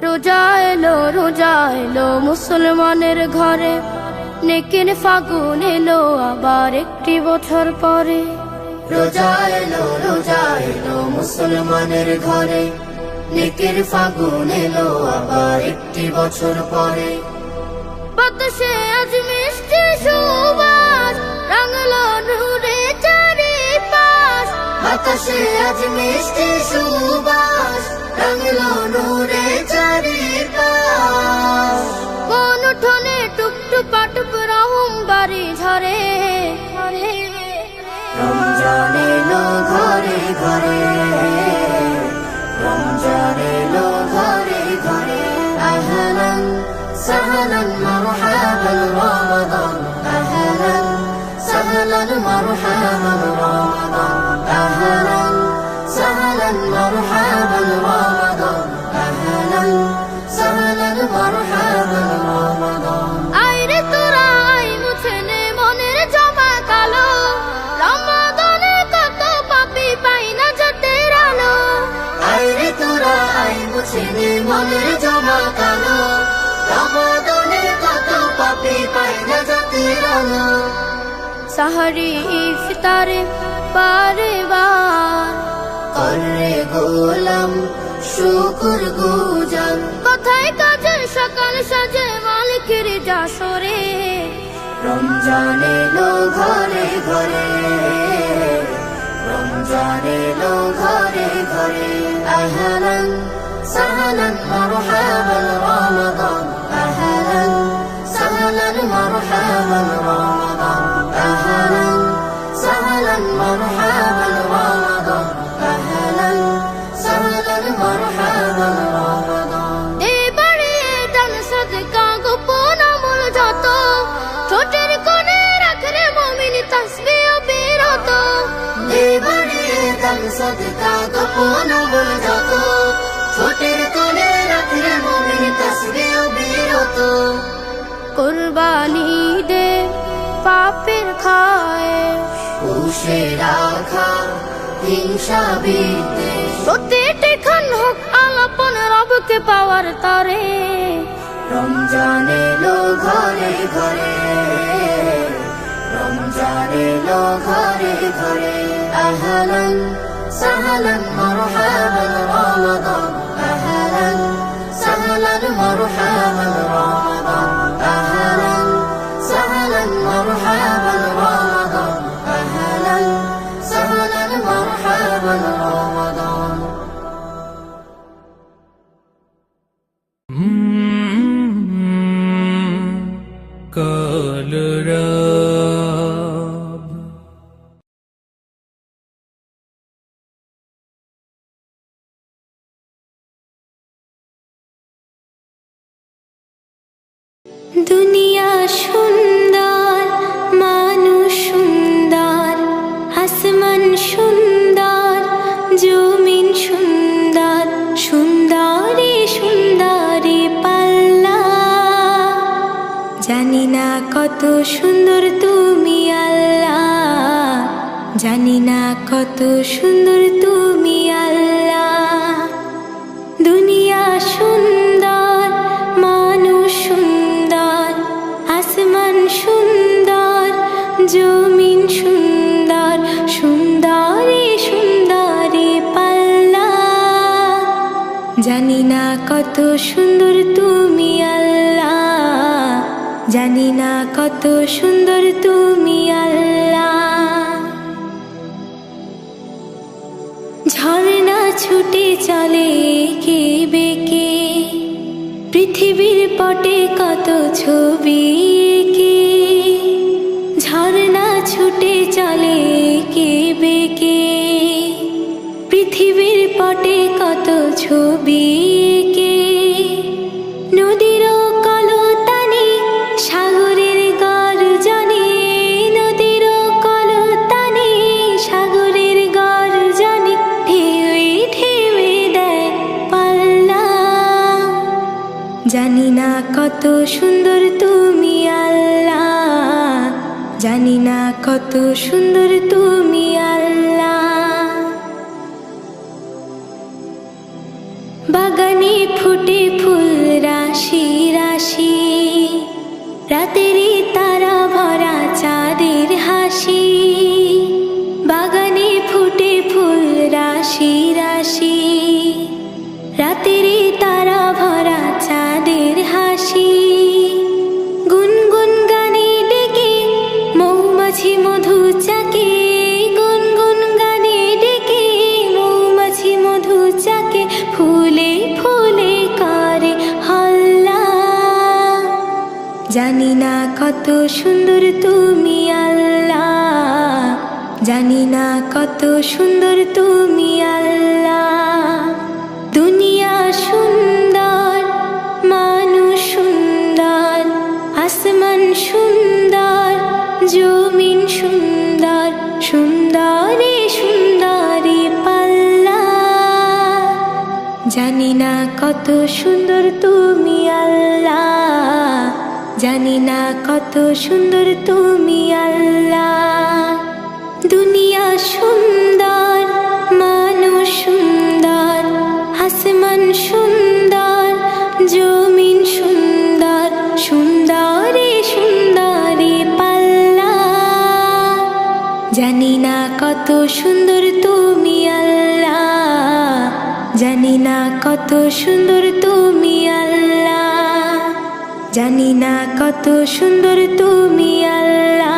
রোজা এলো মুসলমানের ঘরে, নেকির ফাগুন এলো আবার একটি বছর পরে। রোজা এলো মুসলমানের ঘরে, নেকির ফাগুন এলো আবার একটি বছর পরে। বাতাসে আজ মিষ্টি সুবাস, রাঙলো নূরে চারিপাশ। বাতাসে আজ মিষ্টি সুবাস, রাঙলো নূরে চারিপাশ। কোন উঠোনে টুকটুপা টুপ রহম বাড়ি ঝরে। রমজান এলো ঘরে ঘরে, রমজান এলো ঘরে ঘরে। আহলান সাহলান মারহাবান রমাদান, আহলান সাহলান মারহাবান রমাদান, আহলান সাহলান মারহাবান রমাদান, আহলান সাহলান মারহাবান রমাদান। আইরে তোরা আই মুছে নে মনের জমা কালো, রমাদানে কত পাপী পাই না জাতের আলো। আইরে তোরা আই মুছে নে মনের জমা কালো, রমাদানে কত পাপী পাই না জাতের আলো। সাহারি ইফতারে বারে বার করে গোলাম শুকুর গুজার, কথায় কাজে সকাল সাজে মালিকের জাসরে। রমজান এলো ঘরে ঘরে, রমজান এলো ঘরে ঘরে। আহলান সাহলান মারহাবান রমাদান, আহলান সাহলান মারহাবান রমাদান, আহলান সাহলান মারহাবান রমাদান, আহলান সাহলান মারহাবান রমাদান। এবারে দান সদকা গোপন আমল যত, ছোটের কোণে রাখলে মুমিন তাসবিহ বিরত। এবারে দান সদকা গোপন আমল যত, ছোটের কোণে রাখলে মুমিন তাসবিহ বিরত। কুরবানি দে পাপের খায়, পুষে রাখা হিংসা বিদ্বেষ, প্রতিটি ক্ষণ হোক আলাপন রবকে পাওয়ার তরে। রমজান এলো ঘরে ঘরে, রমজান এলো ঘরে ঘরে। আহলান সাহলান মারহাবান রমাদান, আহলান সাহলান মারহাবান রমাদান, আহলান সাহলান মারহাবান রমাদান, আহলান সাহলান মারহাবান রমাদান। কালরাব দুনিয়া সুন্দর, মানুষ সুন্দর, আসমান সুন্দর, জমিন সুন্দর, সুন্দরী সুন্দরী পাল্লা। জানি না কত সুন্দর তুমি আল্লাহ, জানি না কত সুন্দর তুমি আল্লাহ। দুনিয়া সুন্দর, মানুষ সুন্দর, আসমান সুন্দর, জমিন সুন্দর, সুন্দরী সুন্দরী পাল্লা। জানি না কত সুন্দর তুমি আল্লাহ, জানি না কত সুন্দর তুমি আল্লাহ। ঝর্ণা ছুটে চলে কে বেঁকে, পৃথিবীর পটে কত ছবি এঁকে। ঝর্ণা ছুটে চলে কে বেঁকে, পৃথিবীর পটে কত ছবি এঁকে। নদীর কলতানি সাগরের গর্জনে, নদীর কলতানি সাগরের গর্জনে, ঢেউয়ে ঢেউয়ে দেয় পাল্লা। জানি না কত সুন্দর তুমি আল্লাহ, জানি না কত সুন্দর তুমি আল্লাহ। বাগানে ফুটে ফুটে রাতেরে তারা ভরা চাঁদের হাসি, গুনগুন গানে ডেকে মৌমাছি মধু চাকে, গুনগুন গানে ডেকে মৌমাছি মধু চাকে, ফুলে ফুলে করে হল্লা। জানি না কত সুন্দর তুমি আল্লাহ, জানি না কত সুন্দর তুমি আল্লাহ। দুনিয়া সুন্দর, মানুষ সুন্দর, আসমান সুন্দর, জমিন সুন্দর, সুন্দরে সুন্দরে পাল্লা। জানি না কত সুন্দর তুমি আল্লাহ, জানি না কত সুন্দর তুমি আল্লাহ। দুনিয়া সুন্দর, মানুষ সুন্দর, আসমান সুন্দর, জমিন সুন্দর, সুন্দরে সুন্দরে পাল্লা। জানি না কত সুন্দর তুমি আল্লাহ, জানি না কত সুন্দর তুমি আল্লাহ, জানি না কত সুন্দর তুমি আল্লাহ,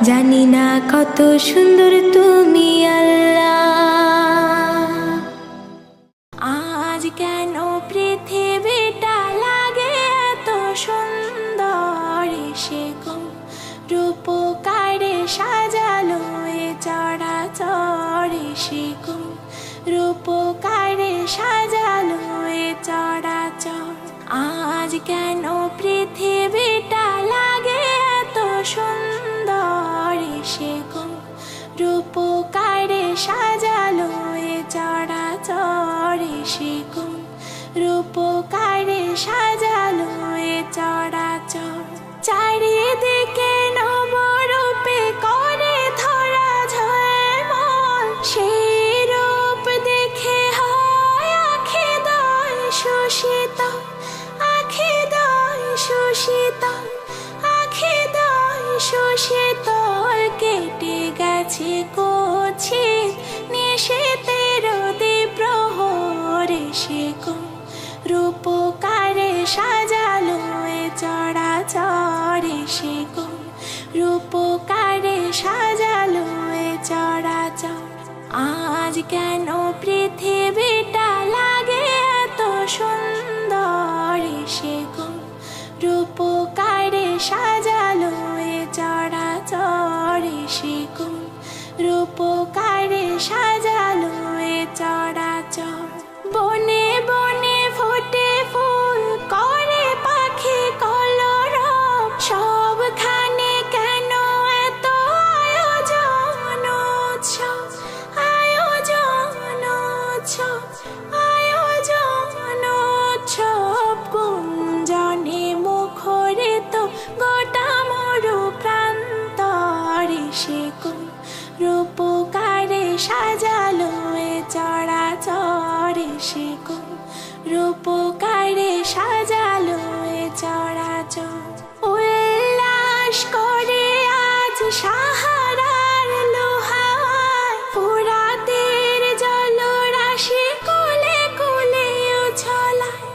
জানি না কত সুন্দর তুমি আল্লাহ। আজ কেন পৃথিবীটা লাগে এত সুন্দর, সে গো রূপকারে সাজালো এ চরাচর, সে গো রূপকারে সাজালো এ চরাচর। আজ কেন পৃথিবীটা লাগে এত সুন্দর, সে গো রূপকারে সাজালো এ চরাচর, সে গো রূপকারে সাজালো এ চরাচর। চারিদিকে নবরূপে করে ধরা ঝলমল, সেই রূপ দেখে হয় আখি দয় সুশীতল, আখি দয় সুশীতল, আখি দয় সুশীতল। কেটে গেছে কুৎসিত নিশীথের দ্বীপ্রহরে, সে গো রূপকারে সাজালো এ চরাচর, সে গো রূপকারে সাজালো এ চরাচর। আজ কেন পৃথিবীটা লাগে এত সুন্দর, সে গো রূপকারে সাজালো এ চরাচর, সে গো রূপকারে সাজালো এ চরাচর। বনে বনে ফোটে ফুল, করে পাখি কলরব, সবখানে কেন এত আয়োজন উৎসব, আয়োজন উৎসব, আয়োজন উৎসব। গুঞ্জনে মুখরিত গোটা মরু প্রান্তরে, সে গো রূপকারে সাজালো এ চরাচর, সে গো রূপকারে সাজালো এ চরাচর। উল্লাস করে আজ সাহারার লোহায়, ফুরাতের জলরাশি কুলে কুলে উছলায়,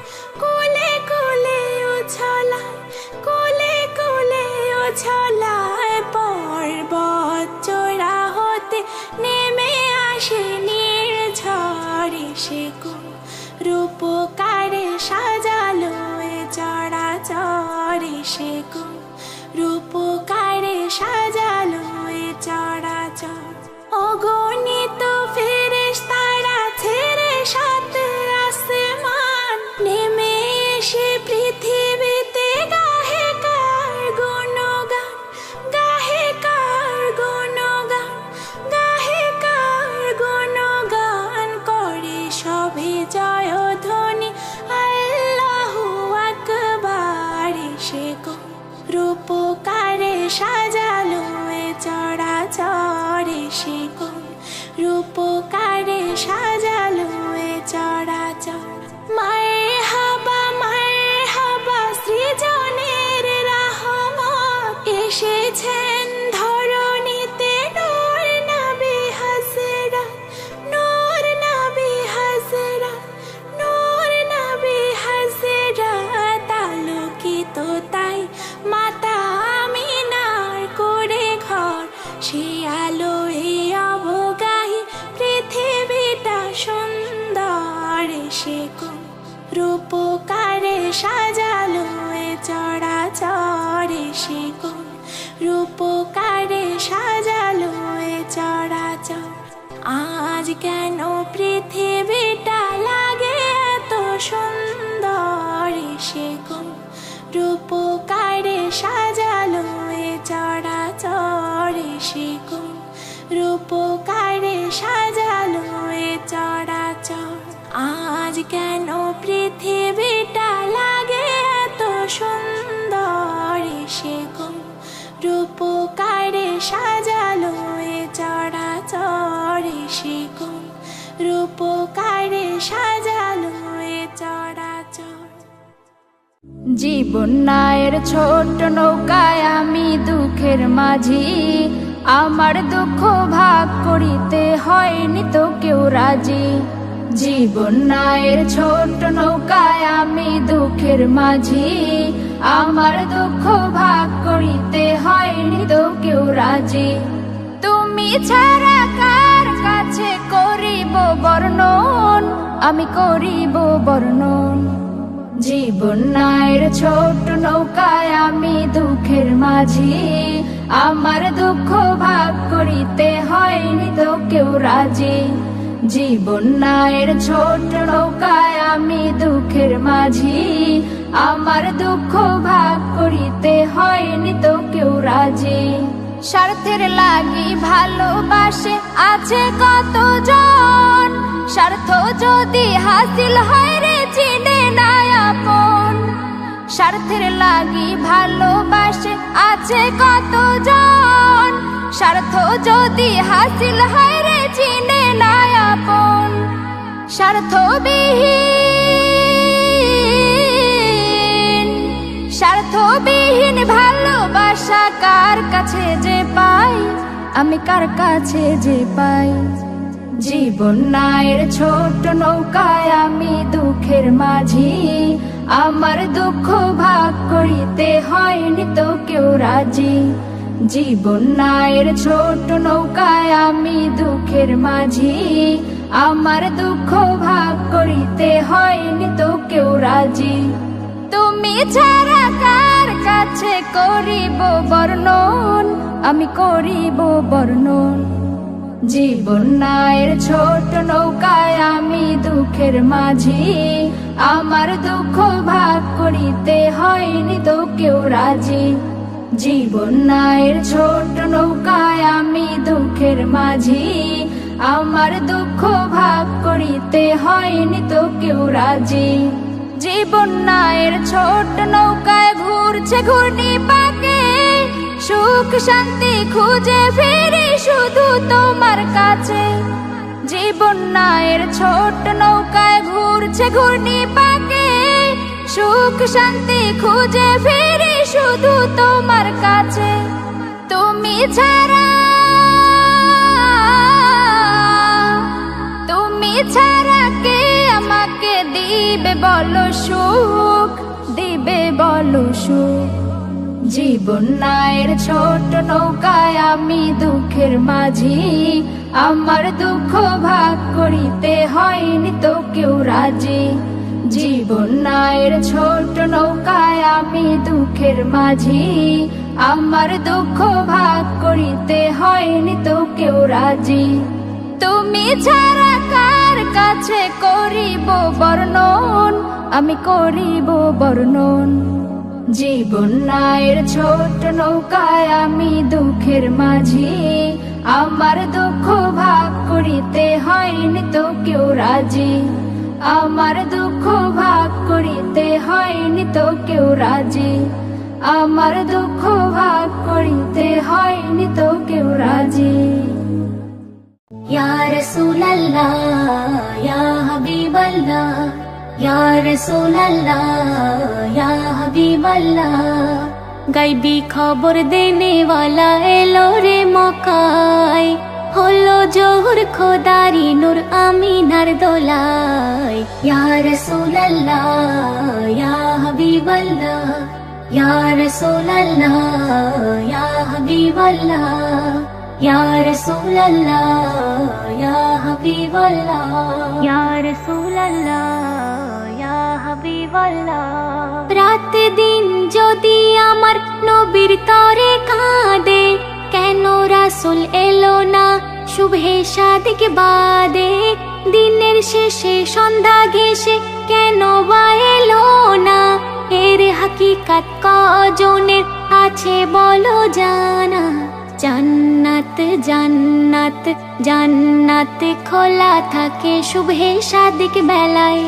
কুলে কুলে উছলায়, কুলে কুলে উছলায়। পর্বত চূড়া হতে নেমে আসে নির্ঝরে, সে গো রূপকারে সাজালো এ চরাচর, সে গো রূপকারে সাজালো এ চরাচর। অগণিত ফেরেশতারা ছেড়ে সাত আসমান, নেমে এসে পৃথিবীতে গাহে কার গুণগান, গাহে কার গুণগান, গাহে কার গুণগান। করে সবে জয়ধ্বনি আল্লাহু আকবার, সে গো রূপকারে সাজালো রূপকারে সাজালো এ চরাচরে সে কোন, রূপকারে সাজালো এ চরাচর। আজ কেন পৃথিবীটা লাগে এত সুন্দর সে কোন, রূপকারে সাজালো এ চরাচরে সে কোন, রূপকারে সাজালো এ চরাচর। আজ কেন পৃথিবীটা লাগে এত সুন্দর সে কোন, রূপকারে সাজালো এ চরাচরে সে কোন, রূপকারে সাজালো এ চরাচর। জীবন নায়ের ছোট নৌকায় আমি দুঃখের মাঝি, আমার দুঃখ ভাগ করিতে হয়নি তো কেউ রাজি। জীবন নায়ের ছোট নৌকায় আমি দুঃখের মাঝি, আমার দুঃখ ভাগ করিতে হয়নি তো কেউ রাজি। তুমি ছাড়া কার কাছে করিব বর্ণন, আমি করিব বর্ণন। জীবন নায়ের ছোট নৌকায় আমি দুঃখের মাঝি, আমার দুঃখ ভাগ করিতে হয়নি তো কেউ রাজি। জীবন নায়ের ছোট নৌকায় আমি দুঃখের মাঝি, আমার দুঃখ ভাগ করিতে হয়নি তো কেউ রাজি। স্বার্থের লাগি ভালোবাসে আছে কতজন, স্বার্থ যদি হাসিল হয় রে চিনে না আপন। স্বার্থের লাগি ভালোবাসে আছে কতজন, স্বার্থ যদি হাসিল হয় রে চিনে না আপন। স্বার্থবিহীন, স্বার্থবিহীন ভালোবাসা কার কাছে যে পাই, আমি কার কাছে যে পাই। জীবন নায়ের ছোট নৌকায় আমি দুঃখের মাঝি, আমার দুঃখ ভাগ করিতে হয়নি তো কেউ রাজি। জীবন নায়ের ছোট নৌকায় আমি দুঃখের মাঝি, আমার দুঃখ ভাগ করিতে হয়নি তো কেউ রাজি। তুমি ছাড়া কার কাছে করিব বর্ণন, আমি করিব বর্ণন। জীবন নায়ের ছোট নৌকায় আমি দুঃখের মাঝি, আমার দুঃখ ভাগ করিতে হয়নি তো কেউ রাজি। জীবন নায়ের ছোট নৌকায় আমি দুঃখের মাঝি, আমার দুঃখ ভাগ করিতে হয়নি তো কেউ রাজি। জীবন নায়ের ছোট নৌকায় ঘুরছে ঘূর্ণি পাকে, সুখ শান্তি খুঁজে ফিরি শুধু তোমার কাছে। জীবন নায়ের ছোট নৌকায় ঘুরছে ঘূর্ণি পাকে, সুখ শান্তি খুঁজে ফিরি শুধু তোমার কাছে। তুমি ছাড়া, তুমি ছাড়া কে আমাকে দিবে বলো সুখ, দিবে বলো সুখ। জীবন নায়ের ছোট নৌকায় আমি দুঃখের মাঝি, আমার দুঃখ ভাগ করিতে হয়নি তো কেউ রাজি। জীবন নায়ের ছোট নৌকায় আমি দুঃখের মাঝি, আমার দুঃখ ভাগ করিতে হয়নি তো কেউ রাজি। তুমি ছাড়া কার কাছে করিব বর্ণন, আমি করিব বর্ণন। জীবন নায়ের ছোট নৌকায় আমি দুঃখের মাঝি, আমার দুঃখ ভাগ করিতে হয়নি তো কেউ রাজি। আমার দুঃখ ভাগ করিতে হয়নি তো কেউ রাজি, আমার দুঃখ ভাগ করিতে হয়নি তো কেউ রাজি। ইয়া রাসূলুল্লাহ ইয়া হাবিবাল্লাহ, ইয়া রাসূলুল্লাহ ইয়া হাবিবাল্লাহ। গাইবি খবর দেনে वाला এলো রে মক্কায়, হলো জোহর খোদারি নূর আমিনার দোলায়। ইয়া রাসূলুল্লাহ ইয়া হাবিবাল্লাহ, ইয়া রাসূলুল্লাহ ইয়া হাবিবাল্লাহ, ইয়া রাসূলুল্লাহ ইয়া হাবিবাল্লাহ, ইয়া রাসূলুল্লাহ ইয়া হাবিবাল্লাহ। রাত দিন যদি আমার নবীর তরে কাঁদে, কেন রাসূল এলো না শুভে সাদিক বাদে? দিনের শেষে সন্ধ্যা ঘেঁষে কেন বা এলো না? এর হাকিকাত কজনের আছে বলো জানা? জান্নাত জান্নাত জান্নাত খোলা থাকে শুভে সাদিক বেলায়,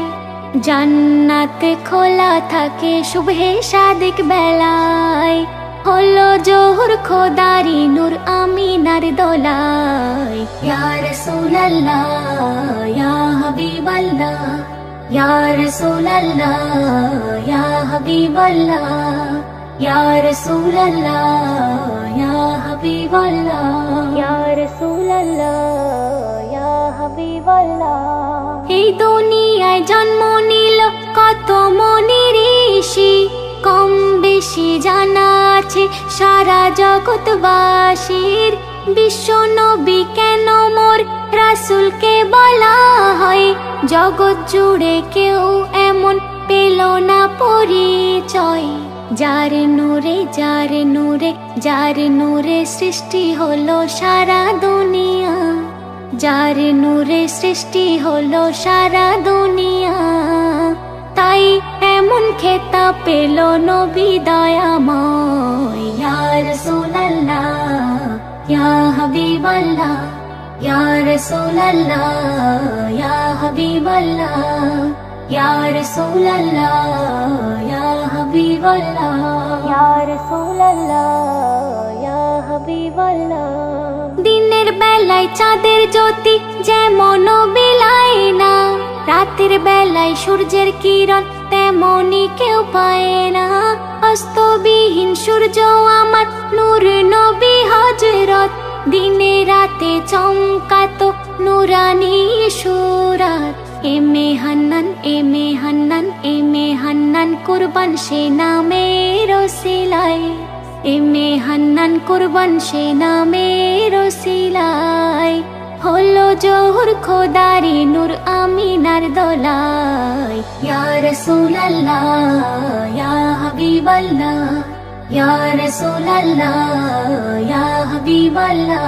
জান্নাত খোলা থাকে শুভে সাদিক বেলায়। হলো জোহর খোদারি নূর আমিনার দোলায়। ইয়া রাসূলুল্লাহ ইয়া হাবিবাল্লাহ, ইয়া রাসূলুল্লাহ ইয়া হাবিবাল্লাহ, ইয়া রাসূলুল্লাহ ইয়া হাবিবাল্লাহ, ইয়া রাসূলুল্লাহ ইয়া হাবিবাল্লাহ। এই দুনিয়ায় জন্ম নিল কত মনি ঋষি, কম বেশি জানা আছে সারা জগৎবাসীর। বিশ্ব নবী কেন মোর রাসূলকে বলা হয়? জগৎ জুড়ে কেউ এমন পেল না পরিচয়। যার নূরে যার নূরে যার নূরে সৃষ্টি হলো সারা দুনিয়া, যার নূরে সৃষ্টি হলো সারা দুনিয়া। তাই এমন খেতাব পেল নবী দয়াময়। ইয়া রাসূলুল্লাহ ইয়া হাবিবাল্লাহ, ইয়া রাসূলুল্লাহ ইয়া হাবিবাল্লাহ, ইয়া রাসূলুল্লাহ ইয়া হাবিবাল্লাহ, ইয়া রাসূলুল্লাহ ইয়া হাবিবাল্লাহ। দিনের বেলায় চাঁদের জ্যোতি যেমন বিলায় না, রাতের বেলায় সূর্যের কিরণ তেমনি কেউ পায় না। অস্তবিহীন সূর্য আমার নূর নবী হযরত, দিনে রাতে চমকাতো নূরানী সুরাত। এমে হান্নান এমে হান্নান এমে হান্নান কুরবান সে নামের ওসিলায়, এমে হান্নান কুরবান সে নামের ওসিলায়। হলো জোহর খোদারি নূর আমিনার দোলায়। ইয়া রাসূলুল্লাহ ইয়া হাবিবাল্লাহ, ইয়া রাসূলুল্লাহ ইয়া হাবিবাল্লাহ,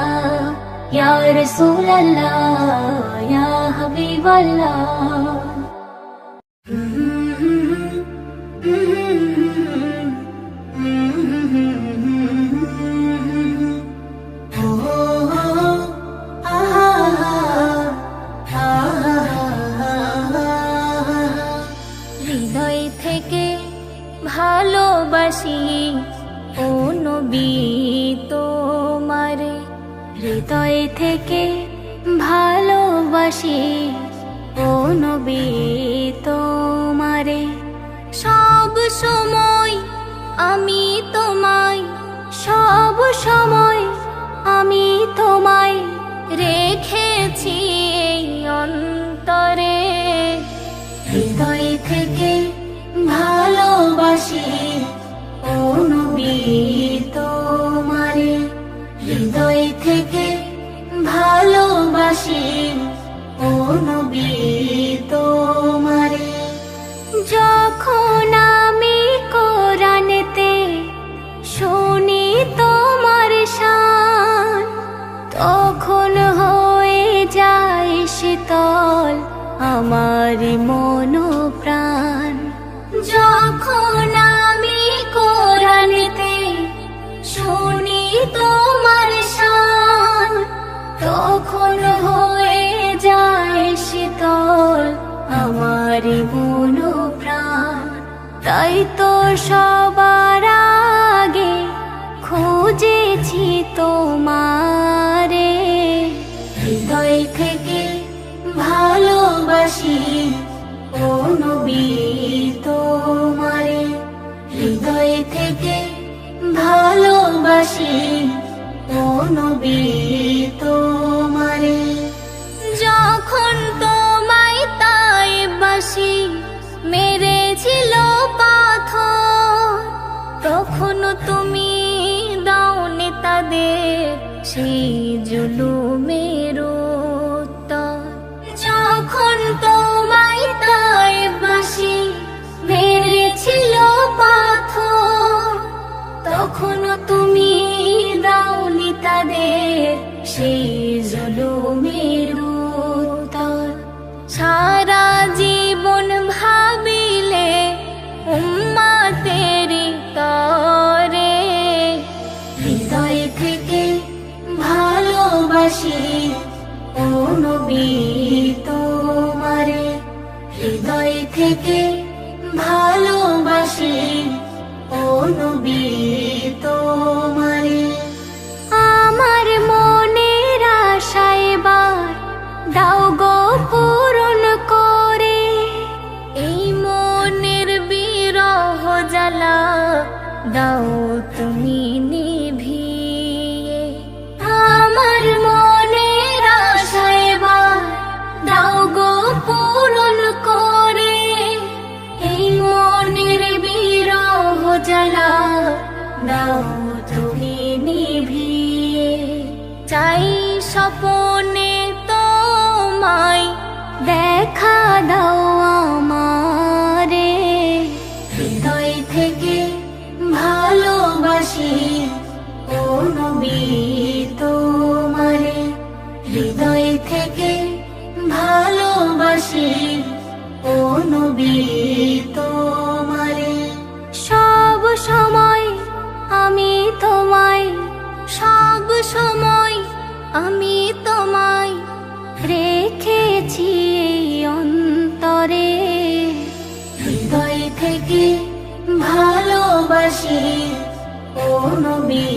ইয়া রাসূলুল্লাহ ইয়া হাবিবাল্লাহ। হৃদয় থেকে ভালোবাসি ও নবী তোমারে, হৃদয় থেকে ভালোবাসি ও নবী তোমারে। সব সময় আমি তোমায়, সব সময় আমি তোমায় রেখেছি এই অন্তরে। হৃদয় থেকে ভালোবাসি ও নবী তোমারে, হৃদয় থেকে ভালোবাসি ও নবী তোমারে। যখন আমি কোরআনেতে শুনি তোমার শান, তখন হয়ে যায় শীতল আমার মন প্রাণ। যখন আমি কোরআনেতে শুনি তোমার শান, তখন হয়ে যায় শীতল আমার মন প্রাণ। তাই তো সবার আগে খুঁজেছি তোমারে, হৃদয় থেকে ভালোবাসি ও নবী তোমারে, হৃদয় থেকে ভালোবাসি ও নবী তোমারে। যখন তোমায় তাইবাসী মেরেছিল পাথর, তখন তুমি দাওনি তাদের সেই জুলুমের উত্তর। যখন তোমায় তাইবাসী নবী তোমারে। আমার মনের আশা এবার দাও গো পূরণ করে, এই মনের বিরহ জ্বালা দাও তুমি নিভিয়ে। আমার মনের আশা এবার দাও গো পূরণ করে, এই মনের বিরহ জ্বালা দাও তুমি নিভিয়ে। চাই স্বপনে তোমায় দেখা দাও আমারে, হৃদয় থেকে ভালোবাসি ও নবী তোমারে, হৃদয় থেকে ভালোবাসি ও নবী তোমারে। সব সময় আমি তোমায়, সব সময় আমি তোমায় রেখেছি এই অন্তরে, হৃদয় থেকে ভালোবাসি ও নবী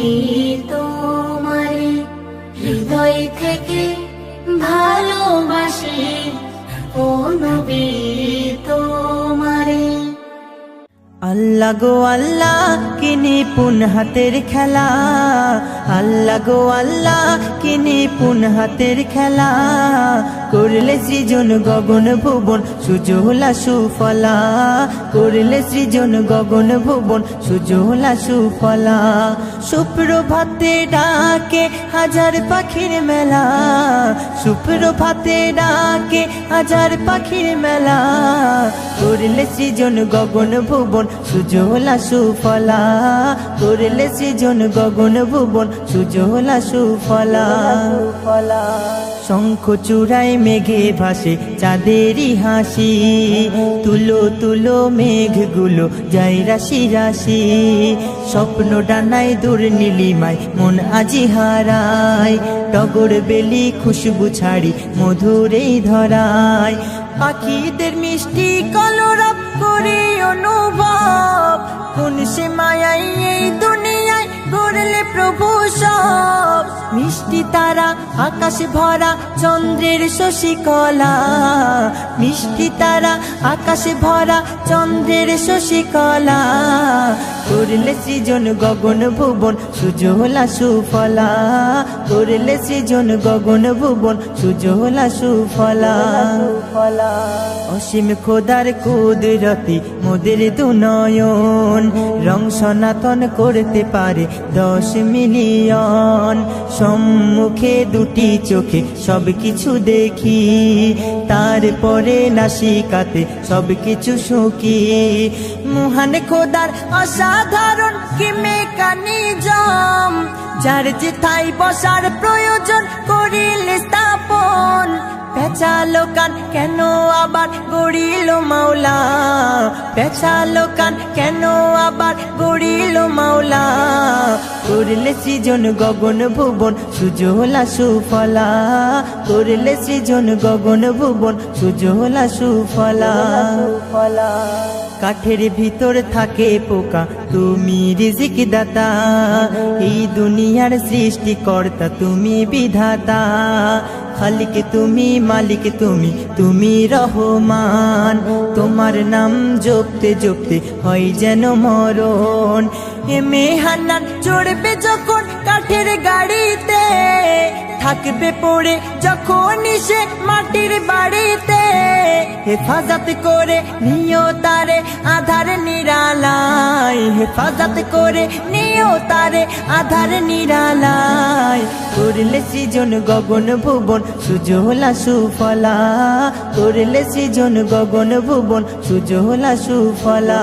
তোমারে, হৃদয় থেকে ভালোবাসি ও নবী তোমারে। আল্লাহ গো আল্লাহ কি নিপুণ হাতের খেলা, আল্লাহ গো আল্লাহ কি নিপুণ হাতের খেলা, করলে সৃজন গগন ভুবন সুজলা সুফলা, করলে সৃজন গগন ভুবন সুজলা সুফলা। সুপ্রভাতে ডাকে হাজার পাখির মেলা, সুপ্রভাতে ডাকে হাজার পাখির মেলা, করলে সৃজন গগন ভুবন সুজলা সুফলা, করলে সৃজন গগন ভুবন সুজলা সুফলা। শঙ্খ চূড়ায় মেঘে ভাসে চাঁদেরই হাসি, তুলো তুলো মেঘগুলো যায় রাশি রাশি, স্বপ্ন ডানায় দূর নীলিমায় মন আজি হারায়, টগর বেলি খুশবু ছাড়ি মধুরেই ধরায়, পাখিদের মিষ্টি কলরব করে অনুভব, কোন সে মায়াই এই দুনিয়ায় গড়লে প্রভু সব। মিষ্টি তারা আকাশ ভরা চন্দ্রের শশিকলা, মিষ্টি তারা আকাশ ভরা চন্দ্রের শশিকলা, করলে সৃজন গগন ভুবন সুজলা সুফলা, করলে সৃজন গগন ভুবন সুজলা সুফলা। অসীম খোদার কুদরতি মোদের দুনয়ন, রং সনাতন করতে পারে 10 মিলিয়ন, সম্মুখে দুটি চোখে সবকিছু দেখি, তারপরে নাসিকাতে সবকিছু শুকি, মহান খোদার অসাধারণ কি মেকানিজম, যার যেথায় বসার প্রয়োজন করিলে স্থাপন, পেঁচালো কান কেন আবার গড়িল মাওলা, পেঁচালো কান কেন আবার গড়িল মাওলা, করলে সৃজন গগন ভুবন সুজলা সুফলা, করলে সৃজন গগন ভুবন সুজলা সুফলা। কাঠের ভিতর থাকে পোকা তুমি রিজিক দাতা, এই দুনিয়ার সৃষ্টিকর্তা তুমি বিধাতা, খালিক তুমি মালিক তুমি, তুমি রহমান, তোমার নাম জপতে জপতে হয় যেন মরণ। এমে হান্নান চড়বে যখন কাঠের গাড়িতে, থাকবে পড়ে যখন সে মাটির বাড়িতে, হেফাজত করে নিও তারে আধার নিরালায়, হেফাজত করে নিও তারে আধার নিরালায়, করলে সৃজন গগন ভুবন সুজলা সুফলা, করলে সৃজন গগন ভুবন সুজলা সুফলা।